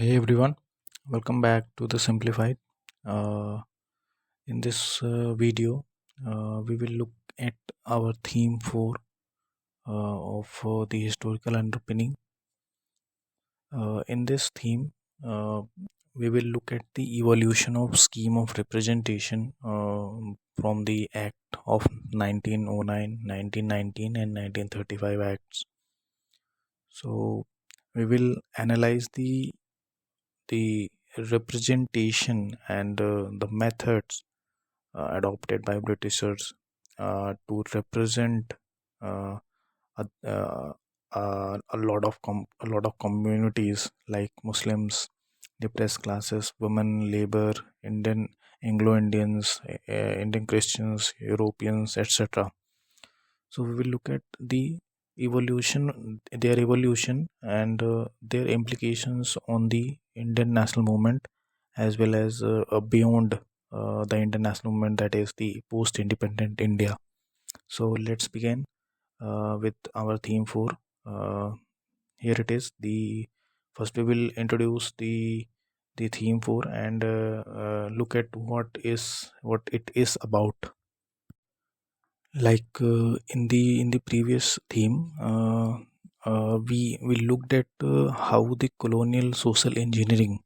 Hey everyone, welcome back to the Simplified. Uh, in this video, we will look at our theme for of the historical underpinning. In this theme, uh, we will look at the evolution of scheme of representation from the Act of 1909, 1919, and 1935 Acts. So we will analyze the representation and the methods adopted by Britishers to represent uh, a, uh, a lot of communities like Muslims, depressed classes, women, labor, Indian Anglo-Indians, Indian Christians, Europeans, etc. So we will look at their evolution, and their implications on the Indian national movement, as well as beyond the Indian national movement, that is the post-independent India. So let's begin with our theme for. Uh, Here it is. The first we will introduce the theme for and look at what it is about. Like in the previous theme, we looked at how the colonial social engineering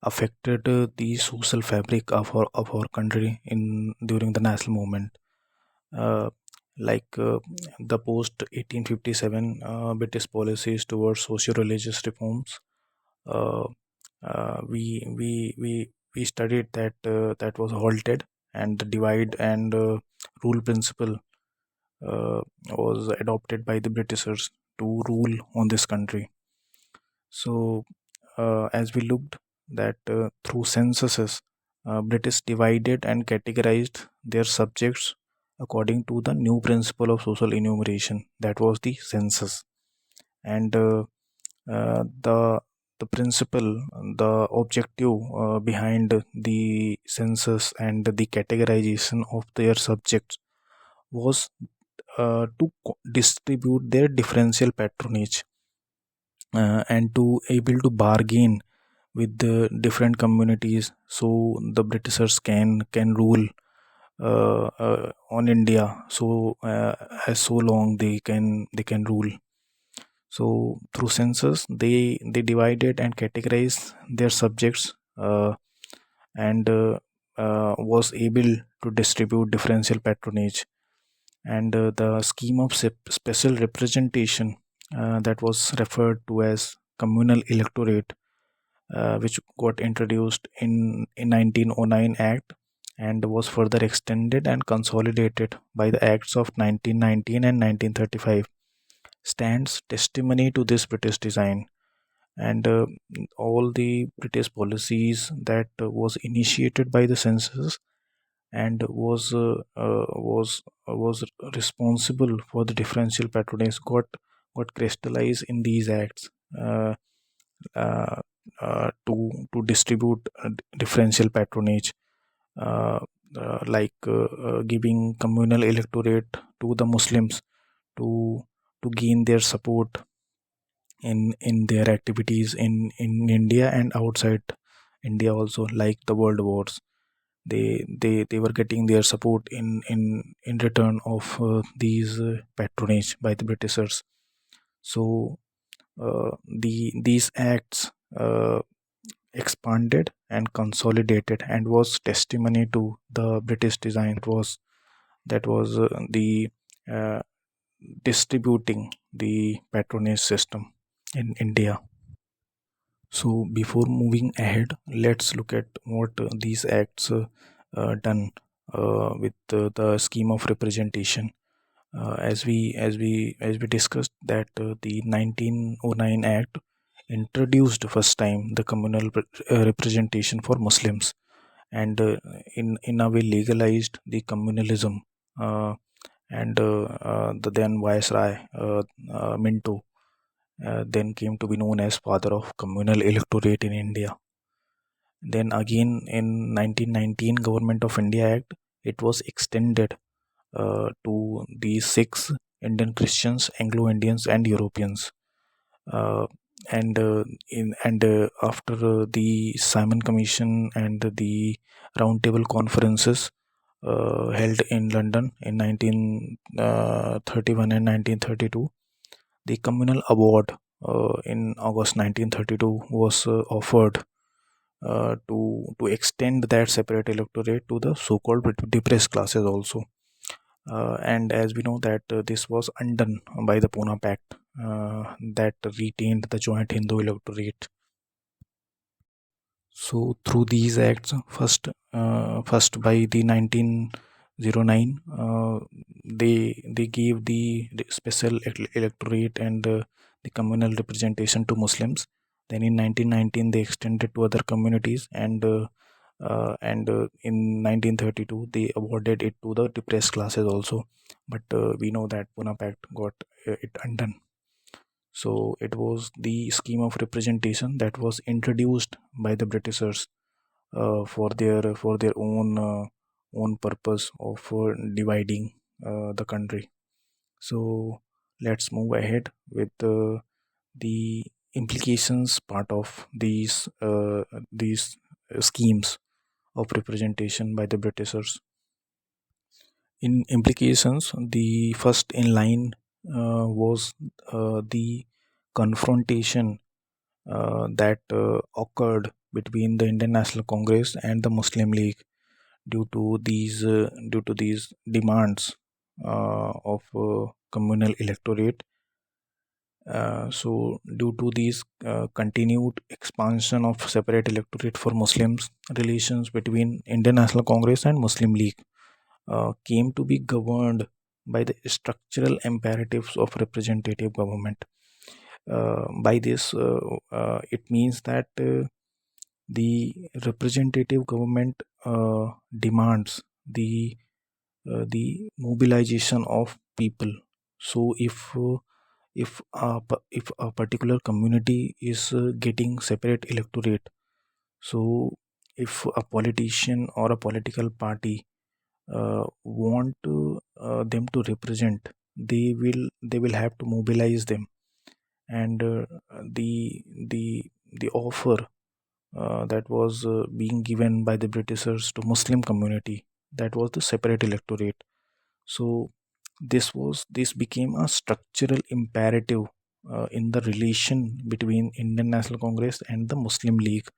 affected the social fabric of our country in during the national movement. Uh, like the post 1857 British policies towards socio-religious reforms. Uh, we studied that that was halted, and the divide and rule principle was adopted by the Britishers to rule on this country. So, as we looked that through censuses, British divided and categorized their subjects according to the new principle of social enumeration, that was the census. And the principle, the objective behind the census and the categorization of their subjects was to distribute their differential patronage and to able to bargain with the different communities, so the Britishers can rule on India, so as so long they can rule. So through census they divided and categorized their subjects, and was able to distribute differential patronage. And the scheme of special representation, that was referred to as communal electorate, which got introduced in 1909 Act and was further extended and consolidated by the Acts of 1919 and 1935, stands testimony to this British design. And all the British policies that was initiated by the census and was responsible for the differential patronage got crystallized in these acts, uh, uh, to distribute differential patronage, uh, giving communal electorate to the Muslims to gain their support in their activities in India and outside India also, like the world wars. They were getting their support in return of these patronage by the Britishers. So these acts expanded and consolidated and was testimony to the British design, that was the uh, distributing the patronage system in India. So before moving ahead, let's look at what these acts done with the scheme of representation. As we discussed that the 1909 Act introduced first time the communal representation for Muslims, and in a way legalized the communalism. And the then Viceroy, Minto, then came to be known as father of communal electorate in India. Then again in 1919 Government of India Act, it was extended to the six Indian Christians, Anglo-Indians and Europeans. Uh, and in and after the Simon Commission and the roundtable conferences held in London in 1931 and 1932, the Communal Award in August 1932 was offered to extend that separate electorate to the so-called depressed classes also. And as we know that this was undone by the Pune Pact that retained the joint Hindu electorate. So through these acts, first by the 1909, they gave the special electorate and the communal representation to Muslims. Then in 1919, they extended to other communities, and in 1932, they awarded it to the depressed classes also. But we know that Pune Pact got it undone. So it was the scheme of representation that was introduced by the Britishers for their own purpose of dividing the country. So let's move ahead with the implications part of these schemes of representation by the Britishers. In implications, the first in line was the confrontation that occurred between the Indian National Congress and the Muslim League due to these demands of communal electorate. So due to these continued expansion of separate electorate for Muslims, relations between Indian National Congress and Muslim League came to be governed by the structural imperatives of representative government. By this, it means that the representative government demands the mobilization of people. So if a particular community is getting separate electorate, so if a politician or a political party want them to represent, they will have to mobilize them, and the offer that was being given by the Britishers to Muslim community, that was the separate electorate. So this became a structural imperative in the relation between Indian National Congress and the Muslim League,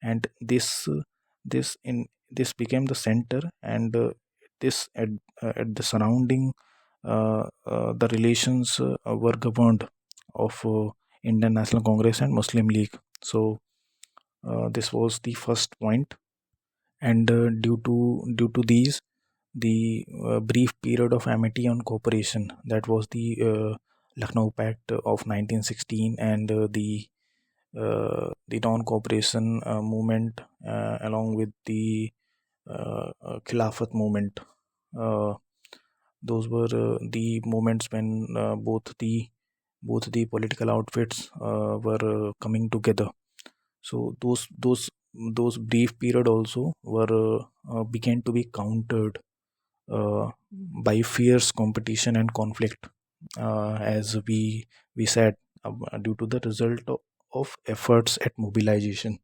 and this became the center, and this at the surrounding the relations were governed of Indian National Congress and Muslim League. So this was the first point, and due to these, the brief period of amity on cooperation, that was the Lucknow Pact of 1916, and the non-cooperation movement along with the Khilafat movement. Uh, those were the moments when both the political outfits were coming together. So those brief period also were began to be countered by fierce competition and conflict, as we said, due to the result of efforts at mobilization,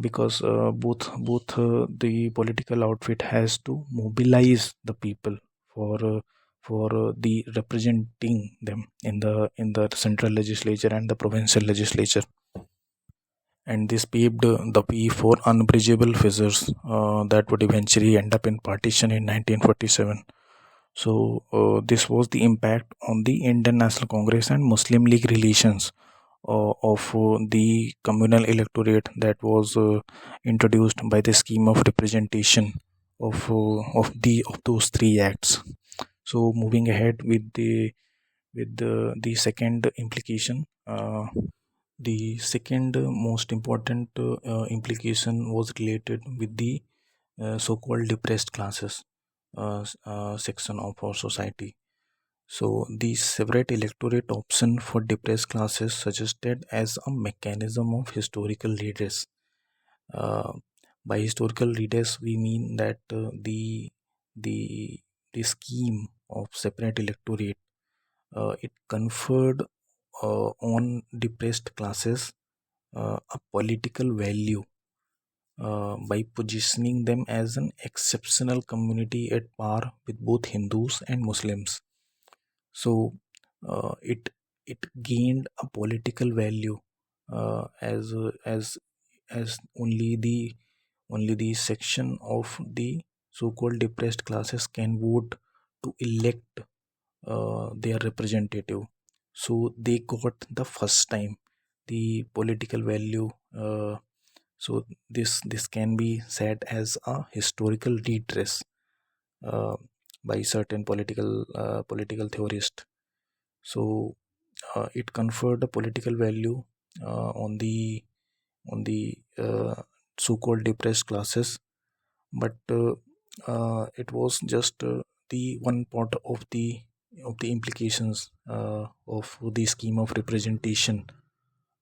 because the political outfit has to mobilize the people for the representing them in the central legislature and the provincial legislature, and this paved the way for unbridgeable fissures that would eventually end up in partition in 1947. So this was the impact on the Indian National Congress and Muslim League relations of the communal electorate that was introduced by the scheme of representation of those three acts. So moving ahead with the second implication, the second most important implication was related with the so-called depressed classes section of our society. So the separate electorate option for depressed classes suggested as a mechanism of historical redress. Uh, by historical redress, we mean that the scheme of separate electorate, it conferred on depressed classes a political value by positioning them as an exceptional community at par with both Hindus and Muslims. So it gained a political value as only the section of the so-called depressed classes can vote to elect their representative. So they got the first time the political value. So this can be said as a historical redress uh, by certain political theorists. So it conferred a political value on the so-called depressed classes, but it was just the one part of the implications of the scheme of representation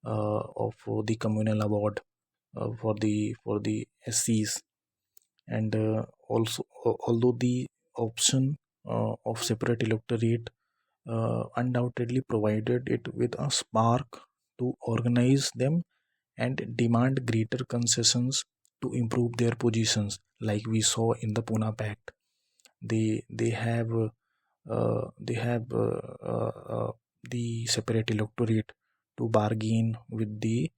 of the communal award for the SCs, and also although the option of separate electorate undoubtedly provided it with a spark to organize them and demand greater concessions to improve their positions, like we saw in the Pune Pact. They have the separate electorate to bargain with the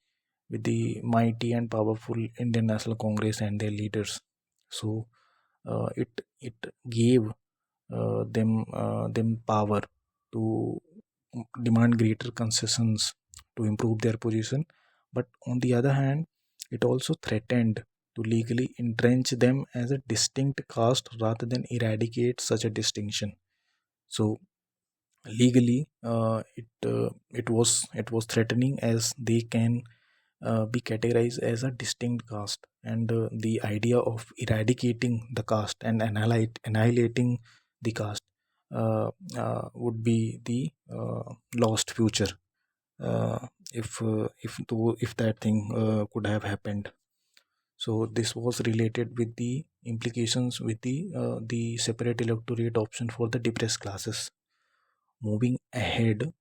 mighty and powerful Indian National Congress and their leaders. So it gave them power to demand greater concessions to improve their position. But on the other hand, it also threatened to legally entrench them as a distinct caste rather than eradicate such a distinction. So legally, it was threatening, as they can be categorized as a distinct caste, and the idea of eradicating the caste and annihilating the caste would be the lost future, if that thing could have happened. So this was related with the implications with the separate electorate option for the depressed classes. Moving ahead,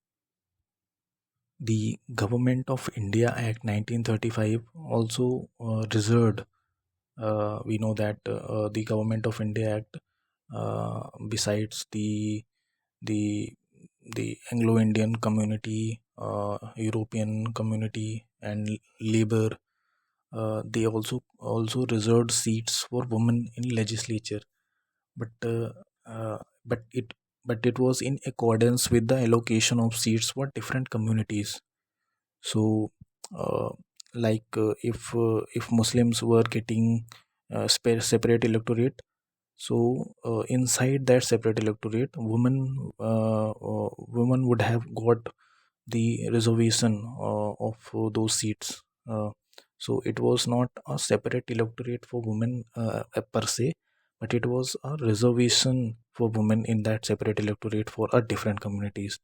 the Government of India Act 1935 also reserved. We know that the Government of India Act, besides the the Anglo-Indian community, European community, and labor, they also reserved seats for women in legislature. But uh, but it but it was in accordance with the allocation of seats for different communities. So uh, if Muslims were getting separate electorate, so inside that separate electorate, women would have got the reservation of those seats. So it was not a separate electorate for women per se, but it was a reservation for women in that separate electorate for a different communities.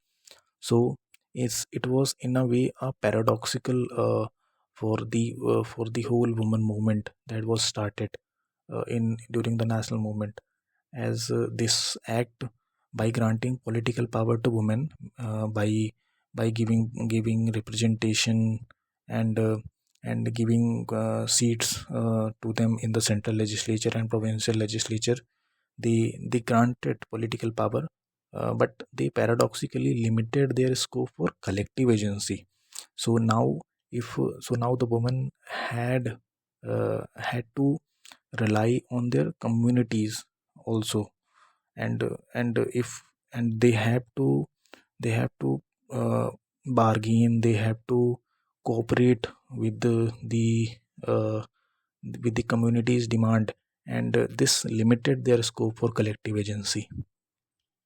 So it was in a way a paradoxical for the whole woman movement that was started in during the national movement, as this act, by granting political power to women, by giving representation, and giving seats to them in the central legislature and provincial legislature. They granted political power, but they paradoxically limited their scope for collective agency. So now the women had to rely on their communities also, and if and they have to bargain, they have to cooperate with uh, the community's demand, and this limited their scope for collective agency.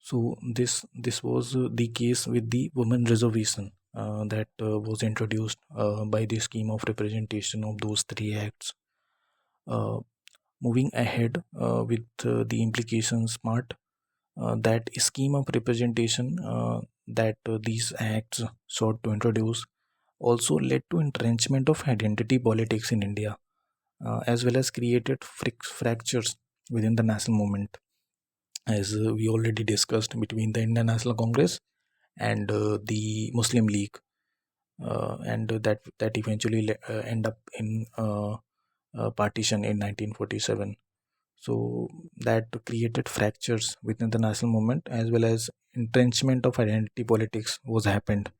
So this was the case with the women reservation that was introduced by the scheme of representation of those three acts. uh, Moving ahead with the implications part, that scheme of representation that these acts sought to introduce also led to entrenchment of identity politics in India, as well as created fractures within the national movement, as we already discussed, between the Indian National Congress and the Muslim League, and that eventually end up in partition in 1947. So that created fractures within the national movement, as well as entrenchment of identity politics was happened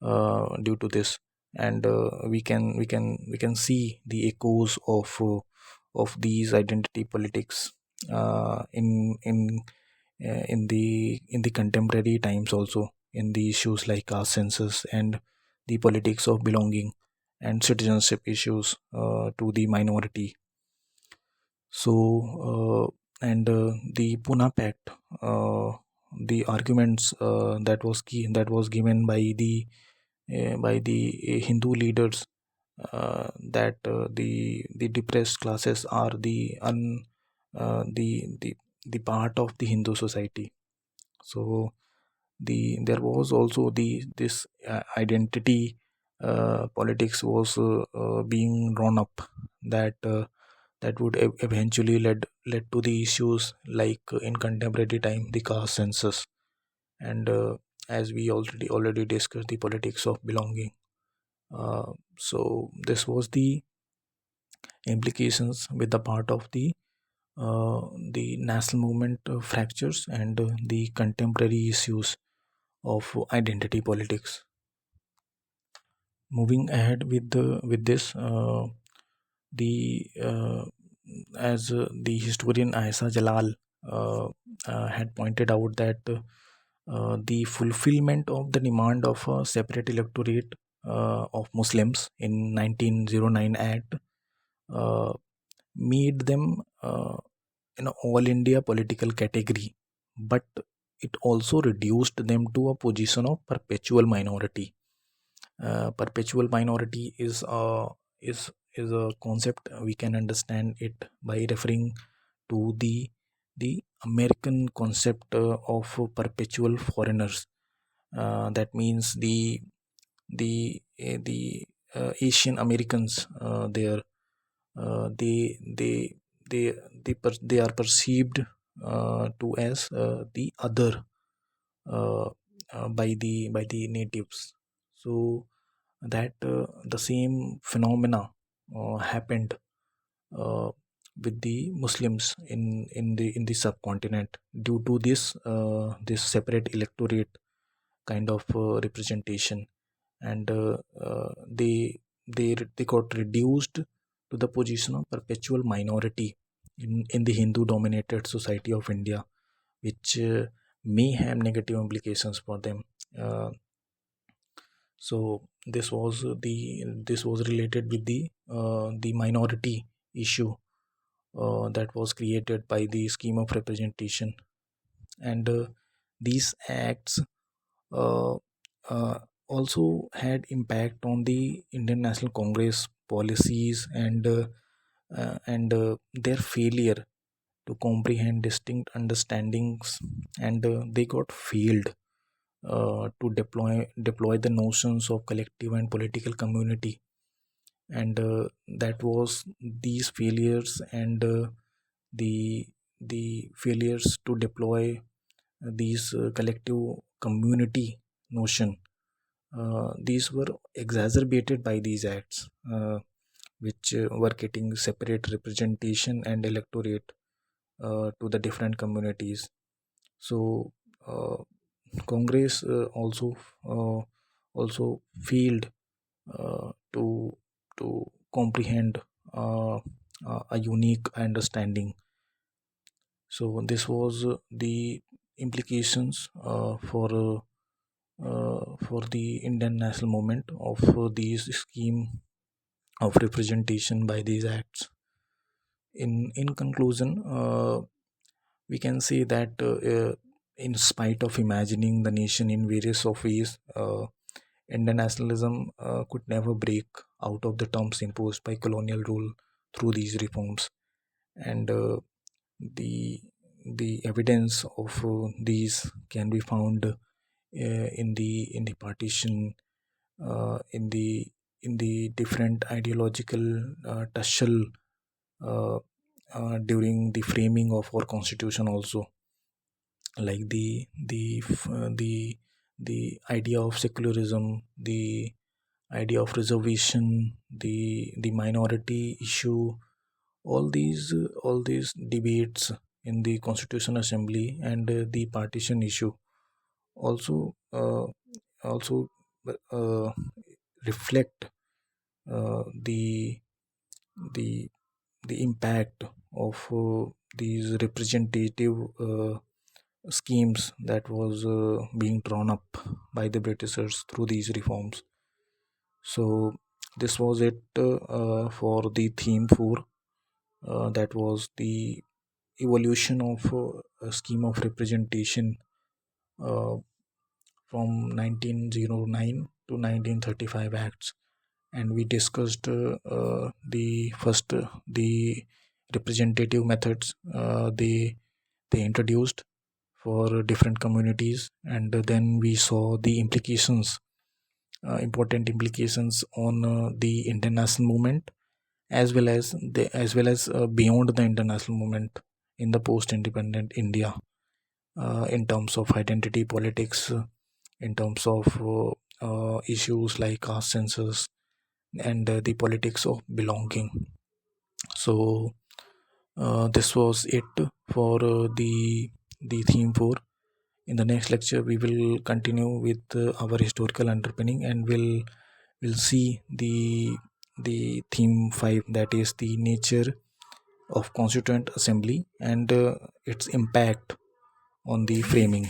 due to this. And we can see the echoes of these identity politics in the contemporary times also, in the issues like caste census and the politics of belonging and citizenship issues to the minority. So the Pune Pact, the arguments that was given by the Hindu leaders, that the depressed classes are the part of the Hindu society. So there was also this identity politics was being drawn up, that would eventually led to the issues like in contemporary time, the caste census, and as we already discussed, the politics of belonging. So this was the implications with the part of the national movement fractures and the contemporary issues of identity politics. Moving ahead with this, the as the historian Aisa Jalal had pointed out, that the fulfillment of the demand of a separate electorate of Muslims in 1909 Act uh, made them all India political category, but it also reduced them to a position of perpetual minority. Perpetual minority is a concept we can understand it by referring to the American concept of perpetual foreigners. That means the Asian Americans there, they they are perceived to as the other, uh, by the natives. So that the same phenomena happened uh, with the Muslims in the subcontinent, due to this separate electorate kind of representation, and they got reduced to the position of perpetual minority in the Hindu dominated society of India, which may have negative implications for them. Uh, so this was related with the minority issue that was created by the scheme of representation, and these acts uh, uh, also had impact on the Indian National Congress policies, and their failure to comprehend distinct understandings, and they got failed to deploy the notions of collective and political community, and that was these failures, and the the failures to deploy these collective community notion, these were exacerbated by these acts, which were getting separate representation and electorate to the different communities. So Congress uh, also failed to comprehend a unique understanding. So this was the implications for the Indian national movement of these scheme of representation by these acts. In conclusion, we can say that in spite of imagining the nation in various of ways, Indian nationalism could never break out of the terms imposed by colonial rule through these reforms, and the the evidence of these can be found in the partition, in the different ideological tussle uh, during the framing of our constitution also, like the the idea of secularism, the idea of reservation, the minority issue, all these debates in the Constitution Assembly, and the partition issue also also uh, reflect the the the impact of these representative schemes that was being drawn up by the Britishers through these reforms. So this was it for the theme 4. That was the evolution of a scheme of representation uh, from 1909 to 1935 acts, and we discussed the first the representative methods they introduced for different communities, and then we saw the implications, important implications on the international movement, as well as beyond the international movement in the post independent India, in terms of identity politics, in terms of issues like caste census, and the politics of belonging. So this was it for the theme 4. In the next lecture we will continue with our historical underpinning, and we'll see the theme 5, that is the nature of constituent assembly and its impact on the framing.